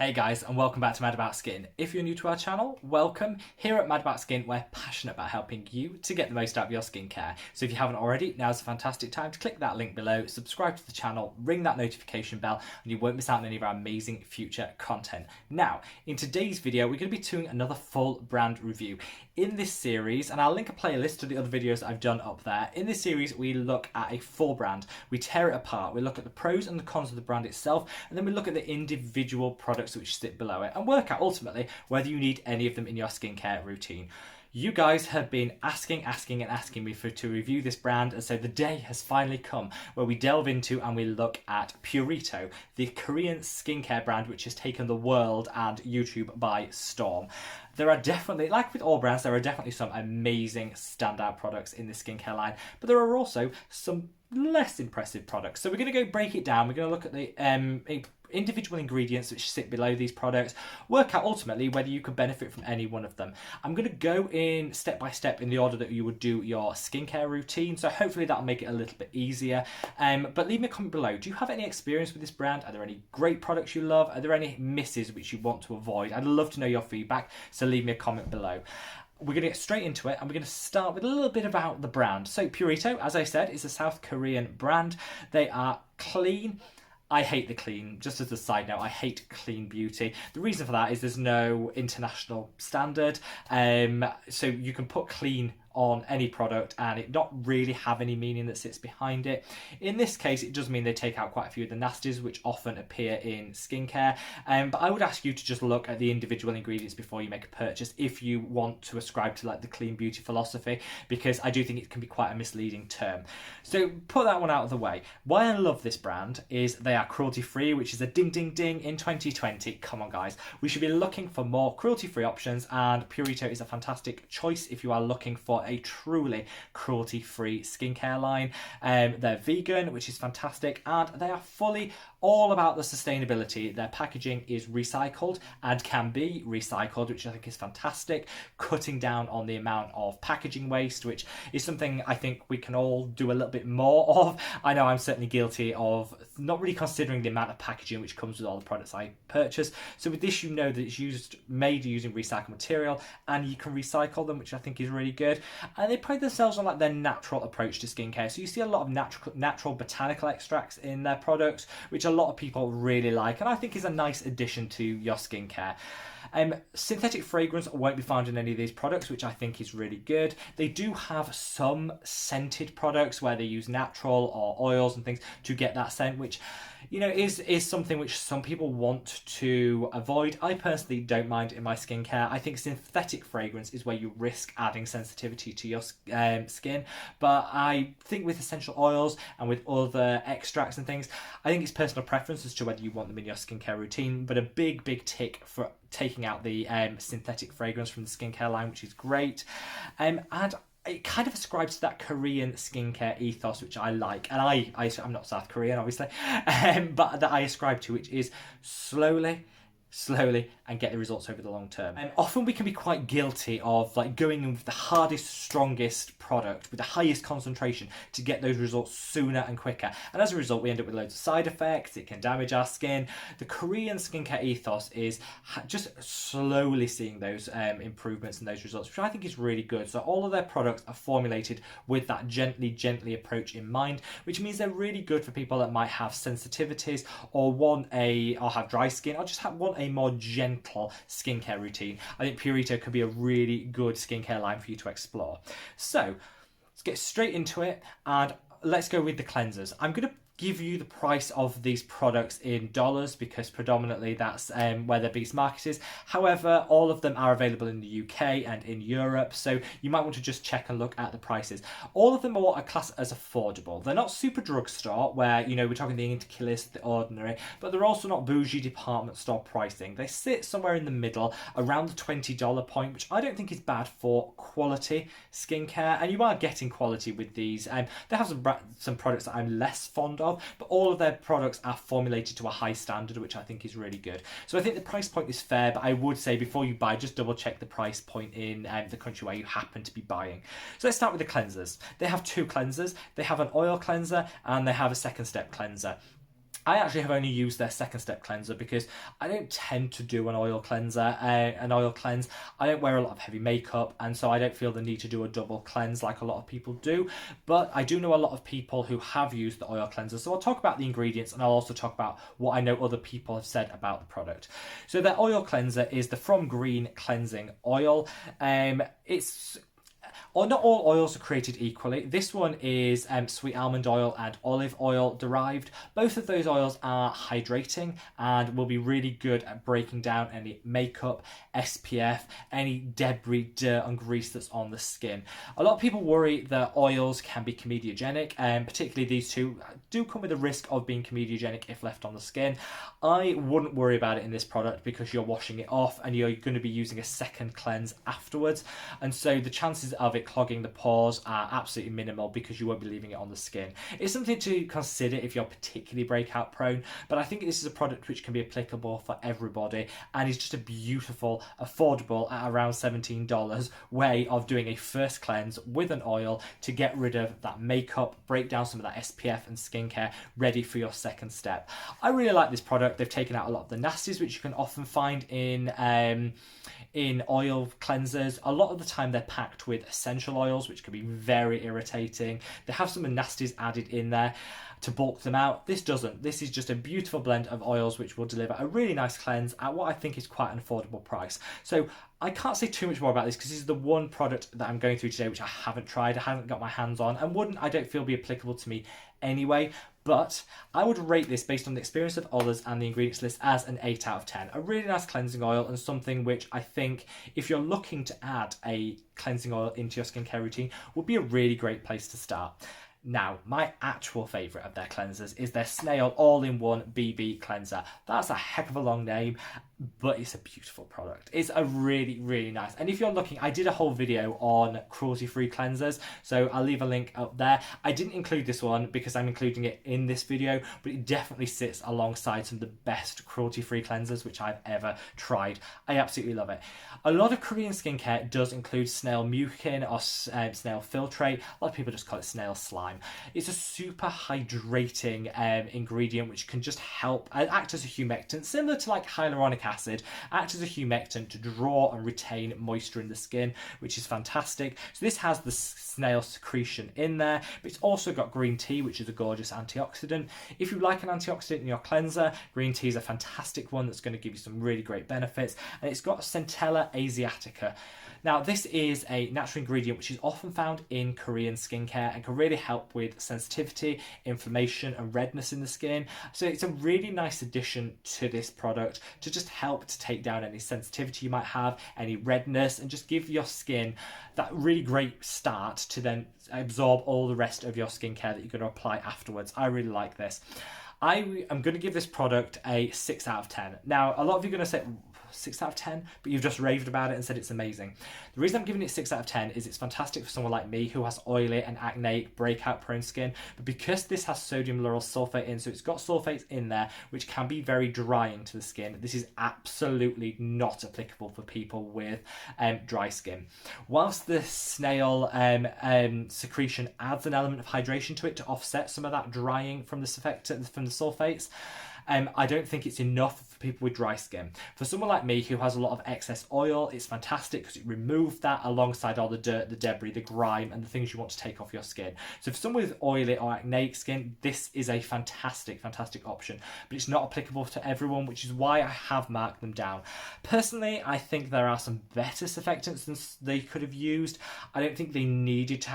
Hey guys, and welcome back to Mad About Skin. If you're new to our channel, welcome. Here at Mad About Skin, we're passionate about helping you to get the most out of your skincare. So if you haven't already, now's a fantastic time to click that link below, subscribe to the channel, ring that notification bell, and you won't miss out on any of our amazing future content. Now, in today's video, we're going to be doing another full brand review. In this series, and I'll link a playlist to the other videos I've done up there, in this series we look at a full brand. We tear it apart, we look at the pros and the cons of the brand itself, and then we look at the individual products which sit below it and work out ultimately whether you need any of them in your skincare routine. You guys have been asking me to review this brand, and so the day has finally come where we delve into and we look at Purito, the Korean skincare brand which has taken the world and YouTube by storm. There are definitely, like with all brands, there are definitely some amazing standout products in the skincare line, but there are also some less impressive products. So we're going to go break it down. We're going to look at the individual ingredients which sit below these products, work out ultimately whether you could benefit from any one of them. I'm going to go in step by step in the order that you would do your skincare routine, so hopefully that'll make it a little bit easier. But leave me a comment below. Do you have any experience with this brand? Are there any great products you love? Are there any misses which you want to avoid? I'd love to know your feedback, so leave me a comment below. We're going to get straight into it, and we're going to start with a little bit about the brand. So Purito, as I said, is a South Korean brand. They are clean. I hate the clean. Just as a side note, I hate clean beauty. The reason for that is there's no international standard. So you can put clean on any product and it not really have any meaning that sits behind it. In this case, it does mean they take out quite a few of the nasties which often appear in skincare. But I would ask you to just look at the individual ingredients before you make a purchase if you want to ascribe to like the clean beauty philosophy, because I do think it can be quite a misleading term. So put that one out of the way. Why I love this brand is they are cruelty free, which is a ding ding ding in 2020. Come on guys, we should be looking for more cruelty free options, and Purito is a fantastic choice if you are looking for a truly cruelty-free skincare line. They're vegan, which is fantastic, and they are fully all about the sustainability. Their packaging is recycled and can be recycled, which I think is fantastic, cutting down on the amount of packaging waste, which is something I think we can all do a little bit more of. I know I'm certainly guilty of not really considering the amount of packaging which comes with all the products I purchase. So with this, you know that it's made using recycled material and you can recycle them, which I think is really good. And they pride themselves on like their natural approach to skincare. So you see a lot of natural botanical extracts in their products, which a lot of people really like, and I think is a nice addition to your skincare. Synthetic fragrance won't be found in any of these products, which I think is really good. They do have some scented products where they use natural or oils and things to get that scent, which, you know, is something which some people want to avoid. I personally don't mind in my skincare. I think synthetic fragrance is where you risk adding sensitivity to your skin, but I think with essential oils and with other extracts and things, I think it's personal preference as to whether you want them in your skincare routine, but a big tick for taking out the synthetic fragrance from the skincare line, which is great. And it kind of ascribes to that Korean skincare ethos, which I like. And I'm not South Korean, obviously, but that I ascribe to, which is slowly and get the results over the long term. And often we can be quite guilty of like going in with the hardest, strongest product with the highest concentration to get those results sooner and quicker. And as a result, we end up with loads of side effects. It can damage our skin. The Korean skincare ethos is just slowly seeing those improvements and those results, which I think is really good. So all of their products are formulated with that gently approach in mind, which means they're really good for people that might have sensitivities or have dry skin or just want a more gentle skincare routine. I think Purito could be a really good skincare line for you to explore. So let's get straight into it, and let's go with the cleansers. I'm going to give you the price of these products in dollars because predominantly that's where their biggest market is. However, all of them are available in the UK and in Europe, so you might want to just check and look at the prices. All of them are classed as affordable. They're not super drugstore where, you know, we're talking the Interkillis, the Ordinary, but they're also not bougie department store pricing. They sit somewhere in the middle around the $20 point, which I don't think is bad for quality skincare, and you are getting quality with these. They have some products that I'm less fond of, but all of their products are formulated to a high standard, which I think is really good. So I think the price point is fair, but I would say before you buy, just double check the price point in the country where you happen to be buying. So let's start with the cleansers. They have two cleansers. They have an oil cleanser and they have a second step cleanser. I actually have only used their second step cleanser because I don't tend to do an oil cleanser, an oil cleanse. I don't wear a lot of heavy makeup, and so I don't feel the need to do a double cleanse like a lot of people do. But I do know a lot of people who have used the oil cleanser, so I'll talk about the ingredients and I'll also talk about what I know other people have said about the product. So their oil cleanser is the From Green cleansing oil. It's not all oils are created equally. This one is sweet almond oil and olive oil derived. Both of those oils are hydrating and will be really good at breaking down any makeup, SPF, any debris, dirt and grease that's on the skin. A lot of people worry that oils can be comedogenic, and particularly these two do come with a risk of being comedogenic if left on the skin. I wouldn't worry about it in this product because you're washing it off and you're going to be using a second cleanse afterwards, and so the chances of it clogging the pores are absolutely minimal because you won't be leaving it on the skin. It's something to consider if you're particularly breakout prone, but I think this is a product which can be applicable for everybody and is just a beautiful, affordable at around $17 way of doing a first cleanse with an oil to get rid of that makeup, break down some of that SPF and skincare, ready for your second step. I really like this product. They've taken out a lot of the nasties which you can often find in oil cleansers. A lot of the time they're packed with essential oils which can be very irritating. They have some nasties added in there to bulk them out. This doesn't. This is just a beautiful blend of oils which will deliver a really nice cleanse at what I think is quite an affordable price. So I can't say too much more about this because this is the one product that I'm going through today which I haven't tried, I haven't got my hands on, and wouldn't, I don't feel, be applicable to me anyway. But I would rate this based on the experience of others and the ingredients list as an 8 out of 10. A really nice cleansing oil and something which I think if you're looking to add a cleansing oil into your skincare routine would be a really great place to start. Now, my actual favourite of their cleansers is their Snail All-in-One BB Cleanser. That's a heck of a long name, but it's a beautiful product. It's a really, really nice. And if you're looking, I did a whole video on cruelty-free cleansers, so I'll leave a link up there. I didn't include this one because I'm including it in this video, but it definitely sits alongside some of the best cruelty-free cleansers which I've ever tried. I absolutely love it. A lot of Korean skincare does include snail mucin or snail filtrate. A lot of people just call it snail slime. It's a super hydrating ingredient which can just help act as a humectant, similar to like hyaluronic acid, act as a humectant to draw and retain moisture in the skin, which is fantastic. So this has the snail secretion in there, but it's also got green tea, which is a gorgeous antioxidant. If you like an antioxidant in your cleanser, green tea is a fantastic one that's going to give you some really great benefits, and it's got Centella asiatica. Now, this is a natural ingredient which is often found in Korean skincare and can really help with sensitivity, inflammation and redness in the skin. So it's a really nice addition to this product to just help to take down any sensitivity you might have, any redness, and just give your skin that really great start to then absorb all the rest of your skincare that you're going to apply afterwards. I really like this. I am going to give this product a 6 out of 10. Now, a lot of you are going to say, 6 out of 10, but you've just raved about it and said it's amazing. The reason I'm giving it 6 out of 10 is it's fantastic for someone like me who has oily and acneic, breakout prone skin, but because this has sodium lauryl sulfate in, so it's got sulfates in there, which can be very drying to the skin, this is absolutely not applicable for people with dry skin. Whilst the snail secretion adds an element of hydration to it to offset some of that drying from the sulfates, I don't think it's enough for people with dry skin. For someone like me who has a lot of excess oil, it's fantastic because it removes that alongside all the dirt, the debris, the grime, and the things you want to take off your skin. So for someone with oily or acneic skin, this is a fantastic, fantastic option. But it's not applicable to everyone, which is why I have marked them down. Personally, I think there are some better surfactants than they could have used. I don't think they needed to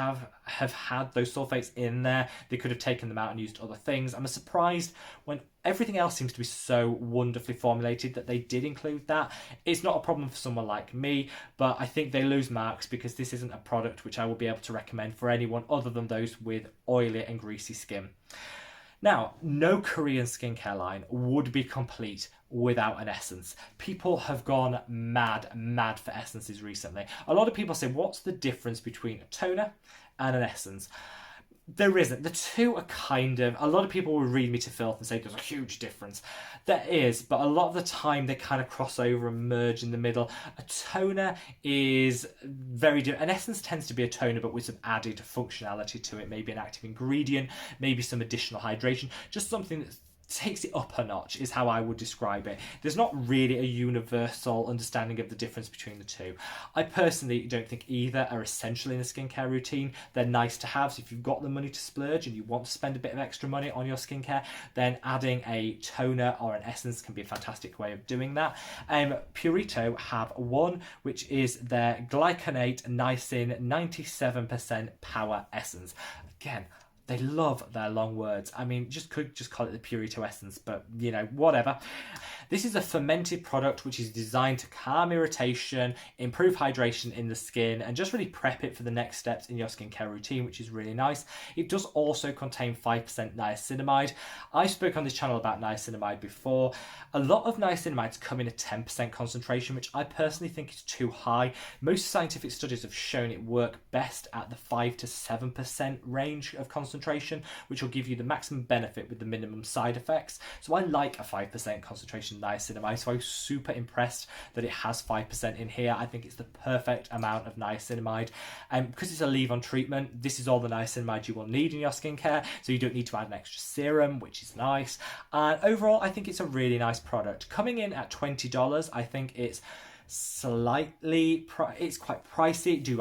have had those sulfates in there. They could have taken them out and used other things. I'm surprised when everything else seems to be so wonderfully formulated that they did include that. It's not a problem for someone like me, but I think they lose marks because this isn't a product which I will be able to recommend for anyone other than those with oily and greasy skin. Now, no Korean skincare line would be complete without an essence. People have gone mad for essences recently. A lot of people say, what's the difference between a toner and an essence? There isn't. The two are kind of... A lot of people will read me to filth and say there's a huge difference. There is, but a lot of the time they kind of cross over and merge in the middle. A toner is very different. An essence tends to be a toner but with some added functionality to it. Maybe an active ingredient, maybe some additional hydration. Just something that's takes it up a notch is how I would describe it. There's not really a universal understanding of the difference between the two. I personally don't think either are essential in a skincare routine. They're nice to have, so if you've got the money to splurge and you want to spend a bit of extra money on your skincare, then adding a toner or an essence can be a fantastic way of doing that. Purito have one which is their glycinate niacin 97% power essence. Again, they love their long words. I mean, could just call it the Purito Essence, but you know, whatever. This is a fermented product which is designed to calm irritation, improve hydration in the skin, and just really prep it for the next steps in your skincare routine, which is really nice. It does also contain 5% niacinamide. I spoke on this channel about niacinamide before. A lot of niacinamides come in a 10% concentration, which I personally think is too high. Most scientific studies have shown it work best at the 5 to 7% range of concentration, which will give you the maximum benefit with the minimum side effects. So I like a 5% concentration niacinamide, so I was super impressed that it has 5% in here. I think it's the perfect amount of niacinamide. Because it's a leave-on treatment, this is all the niacinamide you will need in your skincare, so you don't need to add an extra serum, which is nice. And overall, I think it's a really nice product. Coming in at $20, I think it's slightly it's quite pricey. Do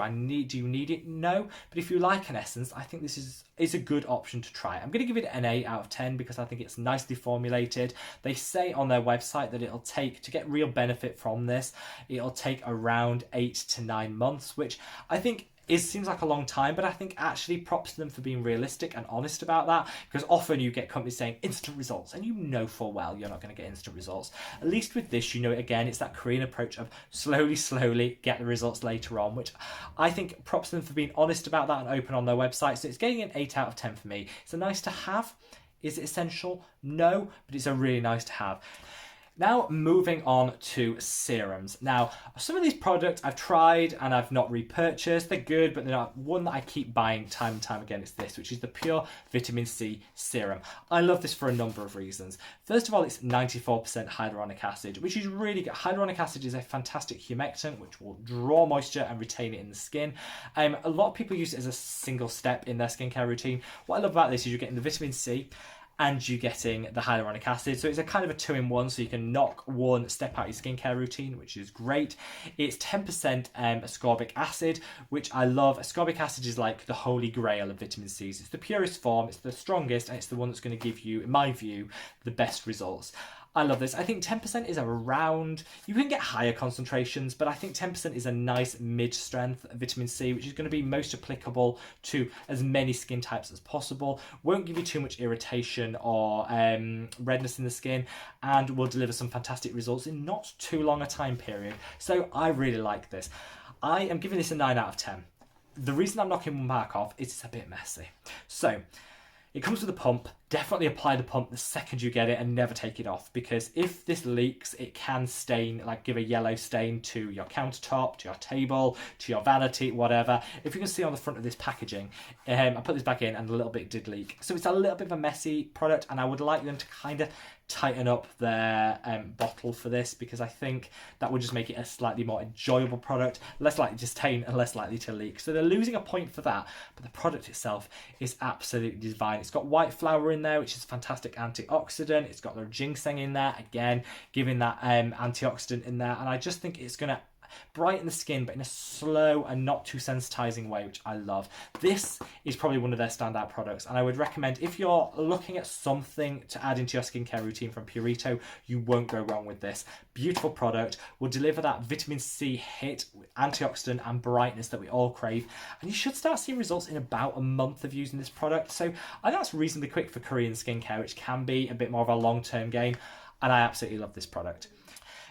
you need it? No, but if you like an essence, I think this is a good option to try. I'm going to give it an 8 out of 10 because I think it's nicely formulated. They say on their website that it'll take, to get real benefit from this, it'll take around 8 to 9 months, which I think seems like a long time, but I think actually props to them for being realistic and honest about that, because often you get companies saying instant results and you know full well you're not going to get instant results. At least with this, you know, again, it's that Korean approach of slowly get the results later on, which I think props to them for being honest about that and open on their website. So it's getting an 8 out of 10 for me. It's a nice to have. Is it essential? No, but it's a really nice to have. Now moving on to serums. Now, some of these products I've tried and I've not repurchased. They're good, but they're not one that I keep buying time and time again. It's this, which is the Pure Vitamin C Serum. I love this for a number of reasons. First of all, it's 94% hyaluronic acid, which is really good. Hyaluronic acid is a fantastic humectant, which will draw moisture and retain it in the skin. A lot of people use it as a single step in their skincare routine. What I love about this is you're getting the vitamin C and you're getting the hyaluronic acid. So it's a kind of a 2-in-1, so you can knock one step out your skincare routine, which is great. It's 10% ascorbic acid, which I love. Ascorbic acid is like the holy grail of vitamin C. It's the purest form, it's the strongest, and it's the one that's going to give you, in my view, the best results. I love this. I think 10% is around, you can get higher concentrations, but I think 10% is a nice mid-strength vitamin C, which is going to be most applicable to as many skin types as possible. Won't give you too much irritation or redness in the skin, and will deliver some fantastic results in not too long a time period. So I really like this. I am giving this a 9 out of 10. The reason I'm knocking one mark off is it's a bit messy. So it comes with a pump. Definitely apply the pump the second you get it and never take it off, because if this leaks, it can stain, like give a yellow stain to your countertop, to your table, to your vanity, whatever. If you can see on the front of this packaging, I put this back in and a little bit did leak. So it's a little bit of a messy product, and I would like them to kind of tighten up their bottle for this, because I think that would just make it a slightly more enjoyable product, less likely to stain and less likely to leak. So they're losing a point for that, but the product itself is absolutely divine. It's got white flower in there, which is a fantastic antioxidant. It's got the ginseng in there, again giving that antioxidant in there, and I just think it's going to brighten the skin, but in a slow and not too sensitizing way, which I love. This is probably one of their standout products, and I would recommend, if you're looking at something to add into your skincare routine from Purito, you won't go wrong with this. Beautiful product, will deliver that vitamin C hit, antioxidant and brightness that we all crave, and you should start seeing results in about a month of using this product. So I think that's reasonably quick for Korean skincare, which can be a bit more of a long-term game, and I absolutely love this product.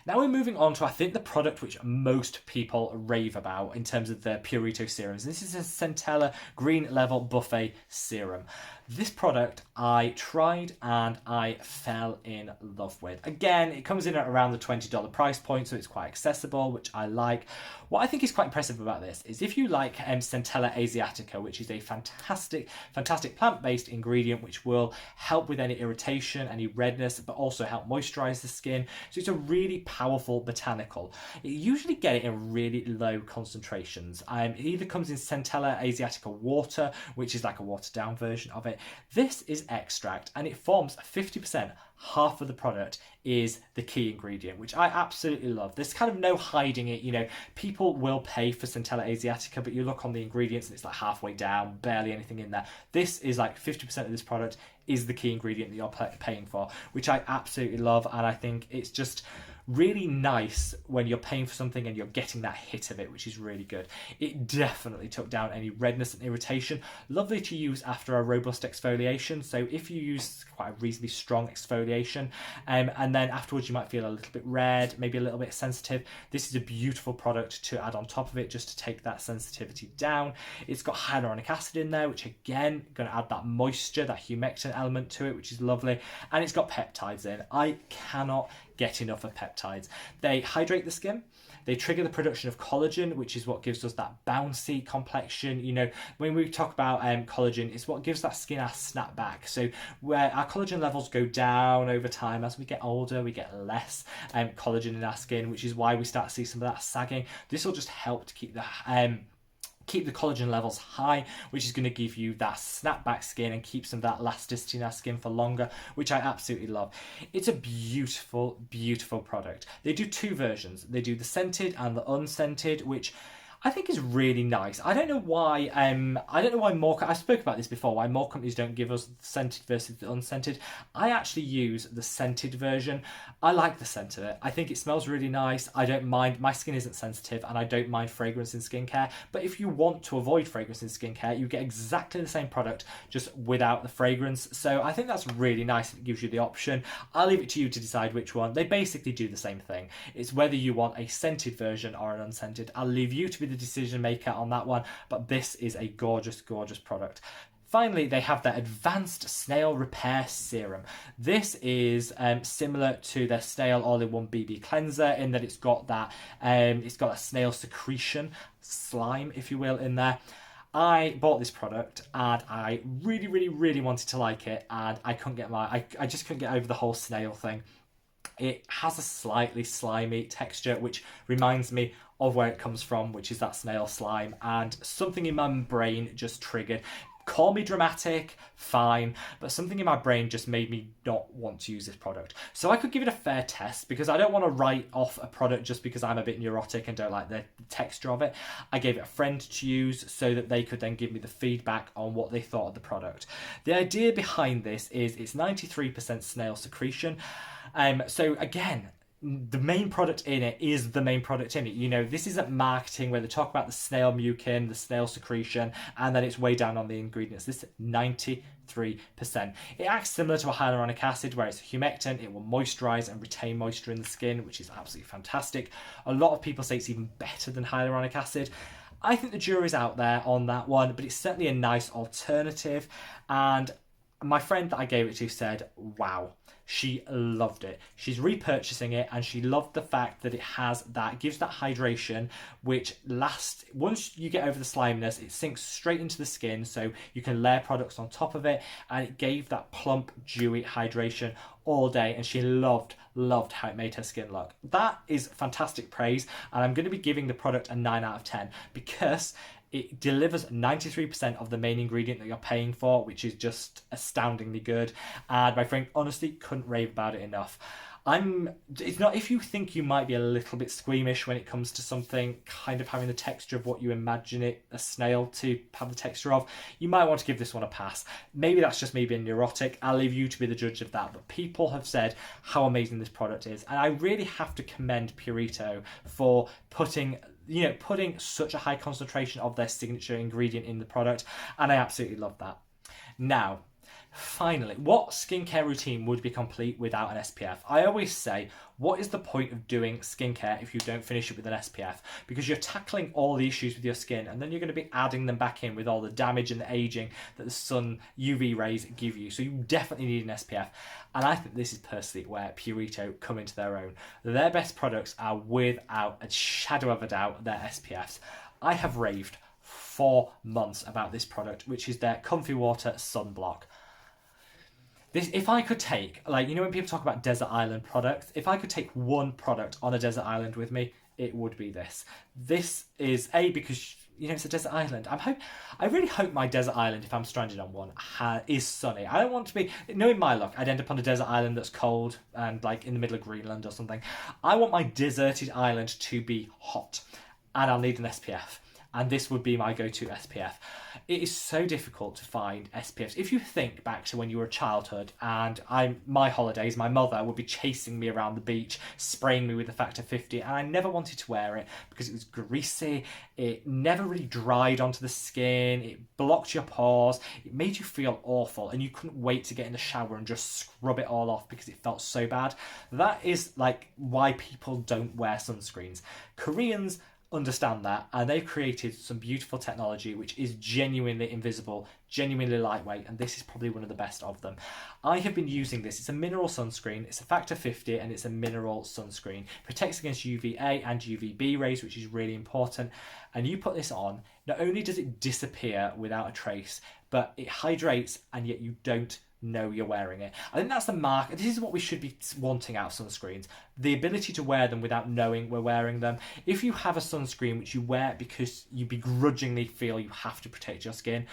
Now we're moving on to, I think, the product which most people rave about in terms of the Purito serums. This is a Centella Green Level Buffet Serum. This product I tried and I fell in love with. Again, it comes in at around the $20 price point, so it's quite accessible, which I like. What I think is quite impressive about this is if you like Centella Asiatica, which is a fantastic plant-based ingredient which will help with any irritation, any redness, but also help moisturize the skin. So it's a really powerful botanical. You usually get it in really low concentrations. It either comes in Centella Asiatica water, which is like a watered down version of it. This is extract, and it forms 50%. Half of the product is the key ingredient, which I absolutely love. There's kind of no hiding it. You know, people will pay for Centella Asiatica, but you look on the ingredients and it's like halfway down, barely anything in there. This is like 50% of this product is the key ingredient that you're paying for, which I absolutely love. And I think it's just really nice when you're paying for something and you're getting that hit of it, which is really good. It definitely took down any redness and irritation. Lovely to use after a robust exfoliation. So if you use quite a reasonably strong exfoliation, and then afterwards you might feel a little bit red, maybe a little bit sensitive, this is a beautiful product to add on top of it just to take that sensitivity down. It's got hyaluronic acid in there, which again going to add that moisture, that humectant element to it, which is lovely. And it's got peptides in. I cannot get enough of peptides. They hydrate the skin, they trigger the production of collagen, which is what gives us that bouncy complexion. You know, when we talk about collagen, it's what gives that skin our snap back. So where our collagen levels go down over time, as we get older, we get less collagen in our skin, which is why we start to see some of that sagging. This will just help to keep the collagen levels high, which is going to give you that snapback skin and keep some of that elasticity in our skin for longer, which I absolutely love. It's a beautiful, beautiful product. They do two versions. They do the scented and the unscented, which I think is really nice. I don't know why more, I spoke about this before, why more companies don't give us the scented versus the unscented. I actually use the scented version. I like the scent of it. I think it smells really nice. I don't mind, my skin isn't sensitive and I don't mind fragrance in skincare. But if you want to avoid fragrance in skincare, you get exactly the same product, just without the fragrance. So I think that's really nice. It gives you the option. I'll leave it to you to decide which one. They basically do the same thing. It's whether you want a scented version or an unscented. I'll leave you to be the decision maker on that one, but this is a gorgeous, gorgeous product. Finally, they have their Advanced Snail Repair Serum. This is similar to their Snail All-in-One BB Cleanser in that it's got a snail secretion, slime, if you will, in there. I bought this product and I really, really, really wanted to like it, and I just couldn't get over the whole snail thing. It has a slightly slimy texture, which reminds me of where it comes from, which is that snail slime, and something in my brain just triggered. Call me dramatic, fine, but something in my brain just made me not want to use this product. So I could give it a fair test, because I don't want to write off a product just because I'm a bit neurotic and don't like the texture of it. I gave it a friend to use so that they could then give me the feedback on what they thought of the product. The idea behind this is it's 93% snail secretion. So again, the main product in it is the main product in it. You know, this isn't marketing where they talk about the snail mucin, the snail secretion, and then it's way down on the ingredients. This is 93%. It acts similar to a hyaluronic acid, where it's a humectant. It will moisturize and retain moisture in the skin, which is absolutely fantastic. A lot of people say it's even better than hyaluronic acid. I think the jury's out there on that one, but it's certainly a nice alternative. And my friend that I gave it to said, wow, she loved it. She's repurchasing it and she loved the fact that it gives that hydration, which lasts, once you get over the sliminess, it sinks straight into the skin, so you can layer products on top of it, and it gave that plump, dewy hydration all day, and she loved how it made her skin look. That is fantastic praise, and I'm going to be giving the product a 9 out of 10 because it delivers 93% of the main ingredient that you're paying for, which is just astoundingly good. And my friend honestly couldn't rave about it enough. It's not, if you think you might be a little bit squeamish when it comes to something kind of having the texture of what you imagine a snail to have the texture of, you might want to give this one a pass. Maybe that's just me being neurotic. I'll leave you to be the judge of that. But people have said how amazing this product is. And I really have to commend Purito for putting such a high concentration of their signature ingredient in the product, and I absolutely love that. Now, finally, what skincare routine would be complete without an SPF? I always say, what is the point of doing skincare if you don't finish it with an SPF? Because you're tackling all the issues with your skin, and then you're going to be adding them back in with all the damage and the aging that the sun UV rays give you. So you definitely need an SPF. And I think this is personally where Purito come into their own. Their best products are, without a shadow of a doubt, their SPFs. I have raved for months about this product, which is their Comfy Water Sunblock. This, if I could take, like, you know when people talk about desert island products, if I could take one product on a desert island with me, it would be this. This is because it's a desert island. I really hope my desert island, if I'm stranded on one, is sunny. I don't want to be, knowing my luck, I'd end up on a desert island that's cold and like in the middle of Greenland or something. I want my deserted island to be hot, and I'll need an SPF. And this would be my go-to SPF. It is so difficult to find SPFs. If you think back to when you were a childhood and my holidays, my mother would be chasing me around the beach, spraying me with the Factor 50, and I never wanted to wear it because it was greasy, it never really dried onto the skin, it blocked your pores, it made you feel awful, and you couldn't wait to get in the shower and just scrub it all off because it felt so bad. That is like why people don't wear sunscreens. Koreans understand that, and they've created some beautiful technology which is genuinely invisible, genuinely lightweight, and this is probably one of the best of them. I have been using this. It's a mineral sunscreen, it's a Factor 50, and it's a mineral sunscreen. Protects against UVA and UVB rays, which is really important. And you put this on, not only does it disappear without a trace, but it hydrates, and yet you don't know you're wearing it. I think that's the mark. This is what we should be wanting out of sunscreens. The ability to wear them without knowing we're wearing them. If you have a sunscreen which you wear because you begrudgingly feel you have to protect your skin,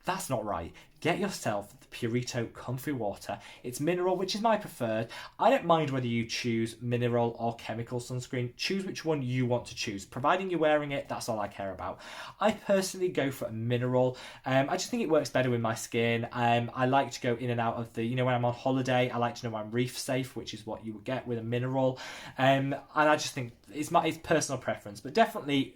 that's not right. Get yourself the Purito Comfy Water. It's mineral, which is my preferred. I don't mind whether you choose mineral or chemical sunscreen. Choose which one you want to choose. Providing you're wearing it, that's all I care about. I personally go for a mineral. I just think it works better with my skin. I like to go in and out of the, when I'm on holiday, I like to know I'm reef safe, which is what you would get with a mineral. And I just think it's personal preference. But definitely,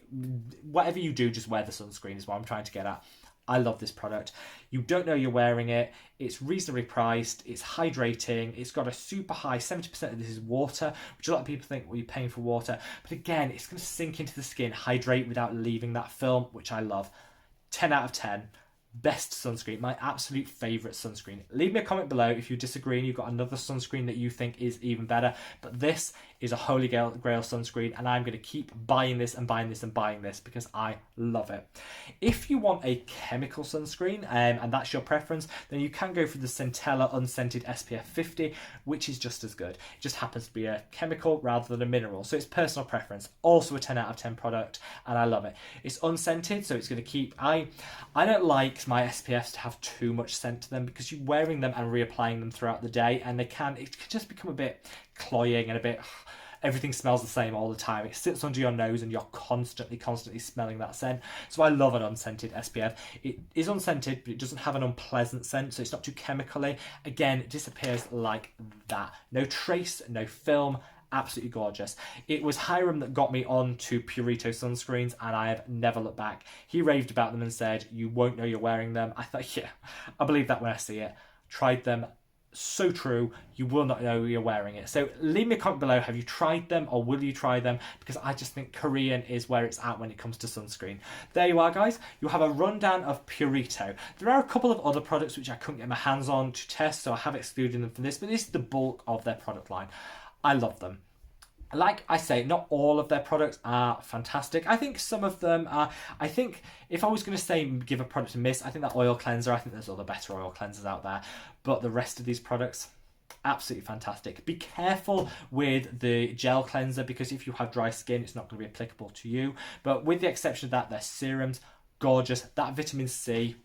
whatever you do, just wear the sunscreen is what I'm trying to get at. I love this product. You don't know you're wearing it. It's reasonably priced. It's hydrating. It's got a super high, 70% of this is water, which a lot of people think, well, you're paying for water. But again, it's going to sink into the skin, hydrate without leaving that film, which I love. 10 out of 10. Best sunscreen, my absolute favourite sunscreen. Leave me a comment below if you disagree and you've got another sunscreen that you think is even better. But this is a holy grail sunscreen, and I'm going to keep buying this and buying this and buying this because I love it. If you want a chemical sunscreen, and that's your preference, then you can go for the Centella Unscented SPF 50, which is just as good. It just happens to be a chemical rather than a mineral, so it's personal preference. Also a 10 out of 10 product, and I love it. It's unscented, so it's going to keep... I don't like my SPFs to have too much scent to them because you're wearing them and reapplying them throughout the day, and it can just become a bit cloying and a bit... Everything smells the same all the time. It sits under your nose and you're constantly smelling that scent. So I love an unscented SPF. It is unscented, but it doesn't have an unpleasant scent, so it's not too chemically. Again, it disappears like that. No trace, no film. Absolutely gorgeous. It was Hiram that got me onto Purito sunscreens, and I have never looked back. He raved about them and said, you won't know you're wearing them. I thought, yeah, I believe that when I see it. Tried them. So true, you will not know you're wearing it. So leave me a comment below, have you tried them or will you try them? Because I just think Korean is where it's at when it comes to sunscreen. There you are, guys. You have a rundown of Purito. There are a couple of other products which I couldn't get my hands on to test, so I have excluded them from this, but this is the bulk of their product line. I love them. Like I say, not all of their products are fantastic. I think some of them are... I think if I was going to say give a product a miss, I think that oil cleanser, I think there's other better oil cleansers out there. But the rest of these products, absolutely fantastic. Be careful with the gel cleanser because if you have dry skin, it's not going to be applicable to you. But with the exception of that, their serums, gorgeous. That vitamin C...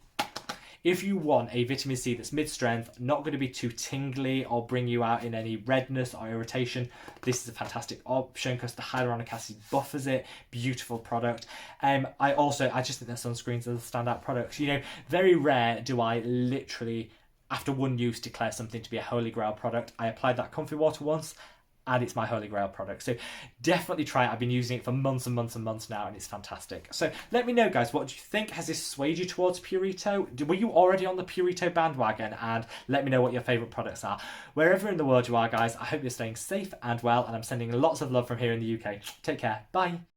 If you want a vitamin C that's mid-strength, not going to be too tingly or bring you out in any redness or irritation, this is a fantastic option because the hyaluronic acid buffers it. Beautiful product. I just think that sunscreens are the standout products. Very rare do I literally, after one use, declare something to be a holy grail product. I applied that Comfy Water once, and it's my holy grail product. So definitely try it. I've been using it for months and months and months now, and it's fantastic. So let me know, guys, what do you think? Has this swayed you towards Purito? Were you already on the Purito bandwagon? And let me know what your favourite products are. Wherever in the world you are, guys, I hope you're staying safe and well, and I'm sending lots of love from here in the UK. Take care. Bye.